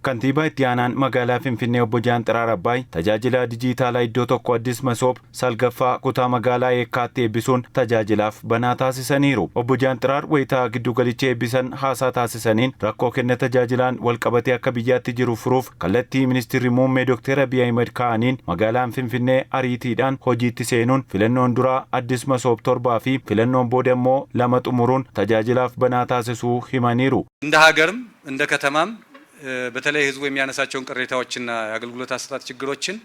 Kantiibaa itti aanaan magaalaa Finfinnee obbo Jaanxiraar Abbaay tajaajila dijitaalaa iddoo tokko Addis Masoob salgaffaa kutaa magaalaa Yeekkaatti eebbisuun tajaajilaaf banaa taasisaniiru. Obbo Jaanxiraar wayitaa giddugalicha eebbisan haasaa taasisaniin rakkoo kenna tajaajilaan walqabatee akka biyyaatti jiru furuuf kallattii ministeerri muummee Dr. Abiy Ahmed kaa'aniin magaalaan Finfinnee ariitiidhaan hojiitti seenuun filannoon duraa Addis Masoob 7 fi filannoon booda immoo 2 xumuruun tajaajilaaf banaa taasisuu himaniiru. እንደ ሀገርም እንደ ከተማም በተለይ ህዝቡ የሚያነሳቸውን ቅሬታዎችና የአገልግሎት አሰጣጥ ችግሮችን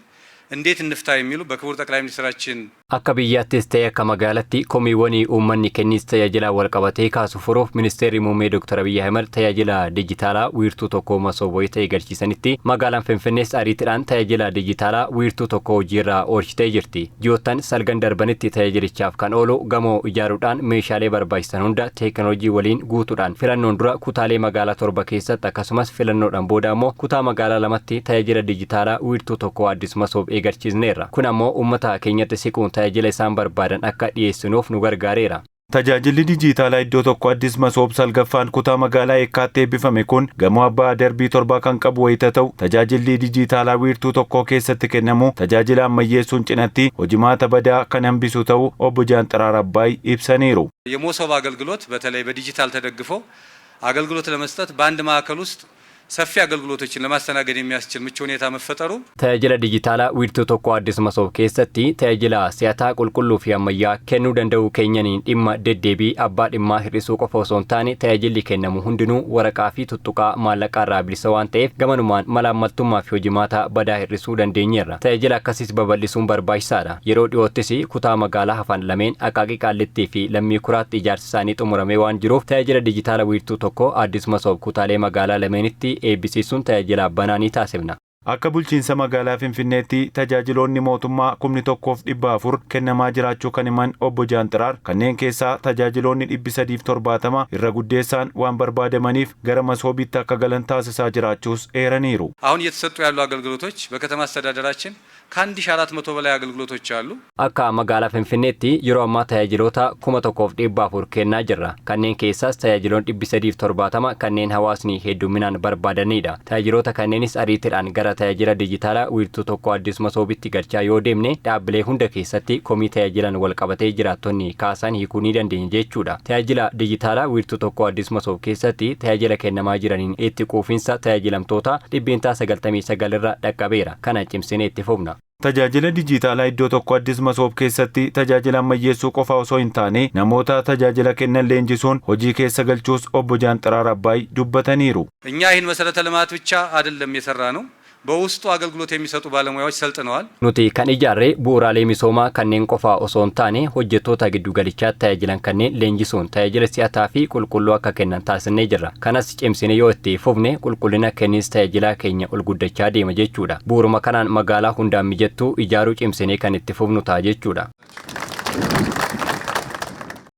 እንዴት እንፍታ የሚሉ በክቡር ጠቅላይ ሚኒስትራችን akka biyyaattis ta'e akka magaalaatti komiiwwanii uummanni kennis tajaajila walqabatee kaasu furuuf ministeerri muummee Dr. Abiy Ahmed tajaajila dijitaalaa wiirtuu tokko Masoob wayita eegalchiisanitti magaalaan Finfinnees ariitiidhaan tajaajila dijitaalaa wiirtuu tokko hojiirra oolchitee jirti. Ji'oottan salgan darbanitti tajaajilichaaf kan oolu gamoo ijaaruudhaan meeshaalee barbaachisan hunda teekinooloojii waliin guutuudhaan filannoon dura kutaalee magaalaa 7 keessatti akkasumas filannoodhaan booda immoo kutaa magaalaa 2tti tajaajila dijitaalaa wiirtuu tokko Addis Masoob eegalchiisneerra. Kun ammoo uummata keenyatti siquun tajaajila isaan barbaadan akka dhiyeessinuuf nu gargaareera. Tajaajilli dijitaalaa iddoo tokko Addis Masoob salgaffaan kutaa magaalaa Yeekkaatti eebbifame kun gamoo abbaa darbii 7 kan qabu wayita ta'u tajaajilli dijitaalaa wiirtuu tokko keessatti kennamu tajaajila ammayyeessuun cinatti hojimaata badaa kan hambisu ta'u obbo Jaanxiraar Abbaay ibsaniiru. የመሶብ አገልግሎት በተለይ በዲጂታል ተደግፎ አገልግሎት ለመስጠት በአንድ ማዕከል ውስጥ ሰፊ አገልግሎቶችን ለማስተናገድ የሚያስችል ምቹ ሁኔታ መፈጠሩ tajaajila dijitaalaa wiirtuu tokko Addis Masoob keessatti tajaajila si'ataa qulqulluu fi ammayyaa kennuu danda'u keenyaniin dhimma deddeebii abbaa dhimmaa hir'isuu qofa osoo hin taane tajaajilli kennamu hundinuu waraqaa fi tuttuqaa maallaqaa irraa bilisa waan ta'eef gamanumaan malaammaltummaa fi hojimaata badaa hir'isuu dandeenyeerra. Tajaajila akkasiis babal'isuun barbaachisaadha. Yeroo dhiyoottis kutaa magaalaa hafan lameen Aqaaqii Qaallittii fi Lammii Kuraatti ijaarsi isaanii xumuramee waan jiruuf tajaajila dijitaalaa wiirtuu tokko Addis Masoob kutaalee magaalaa lameenitti eebbisiisuun tajaajila banaa taasifna. Akka bulchiinsa magaalaa Finfinneetti tajaajiloonni mootummaa 1,400 kennamaa jiraachuu kan himan obbo Jaanxiraar kanneen keessaa tajaajiloonni 370 irra guddeessaan waan barbaadamaniif gara Masoobitti akka galan taasisaa jiraachuus eeraniiru. አሁን እየተሰጡ ያሉ አገልግሎቶች በከተማ አስተዳደራችን ከ1400 በላይ አገልግሎቶች አሉ። akka magaalaa Finfinneetti yeroo ammaa tajaajiloota 1,400 kennaa jirra. Kanneen keessaas tajaajiloonni 370 kanneen hawaasni hedduminaan barbaadanidha. Tajaajiloota kanneenis ariitiidhaan gara tajaajila dijitaalaa wiirtuu tokko Addis Masoobitti galchaa yoo deemne dhaabbilee hunda keessatti komii tajaajilan walqabatee jiraattonni kaasan hiikuu ni dandeenya jechuudha. Tajaajila dijitaalaa wiirtuu tokko Addis Masoob keessatti tajaajila kennamaa jiraniin itti quufinsa tajaajilamtoota 99% irra dhaqqabeera. Kana cimsinee itti fufna. Tajaajila dijitaalaa iddoo tokko Addis Masoob keessatti tajaajila ammayyeessuu qofa osoo hin taane namoota tajaajila kennan leenjisuun hojii keessa galchuus obbo Jaanxiraar Abbaay dubbataniiru. እኛ ይህን መሰረተ ልማት ብቻ አይደለም የሰራ ነው በውስጡ አገልግሎት የሚሰጡ ባለሙያዎች ሰልጥነዋል። nuti kan ijaarre bu'uuraalee misoomaa kanneen qofa osoo hin taane hojjettoota giddugalichaatti tajaajilan kanneen leenjisuun tajaajila si'ataa fi qulqulluu akka kennan taasisnee jirra. Kanas cimsine yoo itti fufne qulqullina kennis tajaajila keenya ol guddachaa deema jechuudha. Bu'uuruma kanaan magaalaa hundaan mijattuu ijaaruu cimsine kan itti fufnu ta'a jechuudha.